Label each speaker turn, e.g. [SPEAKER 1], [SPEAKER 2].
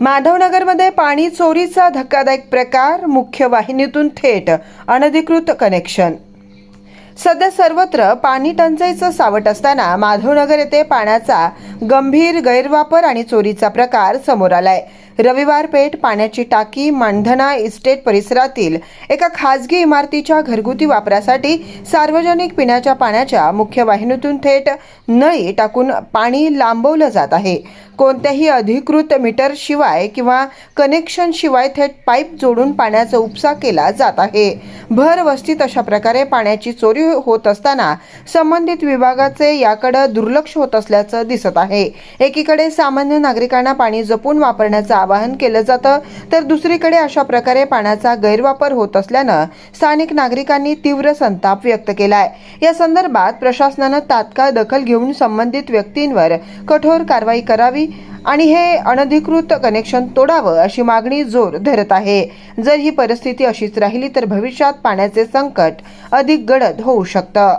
[SPEAKER 1] माधवनगरमध्ये पाणी चोरीचा धक्कादायक प्रकार, मुख्य वाहिनीतून थेट अनधिकृत कनेक्शन। सध्या सर्वत्र पाणी टंचाईचं सावट असताना माधवनगर येथे पाण्याचा गंभीर गैरवापर आणि चोरीचा प्रकार समोर आलाय। रविवार पेठ पाण्याची टाकी मानधना इस्टेट परिसरातील एका खासगी इमारतीच्या घरगुती वापरासाठी सार्वजनिक पिण्याच्या पाण्याच्या मुख्य वाहिनीतून थेट नळी टाकून पाणी लांबवलं जात आहे। कोणत्याही अधिकृत मीटर शिवाय किंवा कनेक्शन शिवाय थेट पाईप जोडून पाण्याचा उपसा केला जात आहे। भर वस्तीत अशा प्रकारे पाण्याची चोरी होत असताना संबंधित विभागाचे याकडे दुर्लक्ष होत असल्याचं दिसत आहे। एकीकडे सामान्य नागरिकांना पाणी जपून वापरण्याचं आवाहन केलं जातं, तर दुसरीकडे अशा प्रकारे पाण्याचा गैरवापर होत असल्यानं स्थानिक नागरिकांनी तीव्र संताप व्यक्त केलाय। या संदर्भात प्रशासनानं तात्काळ दखल घेऊन संबंधित व्यक्तींवर कठोर कारवाई करावी आणि हे अनधिकृत कनेक्शन तोडावं अशी मागणी जोर धरत आहे। जर ही परिस्थिती अशीच राहिली तर भविष्यात पाण्याचे संकट अधिक गडद होऊ शकतं।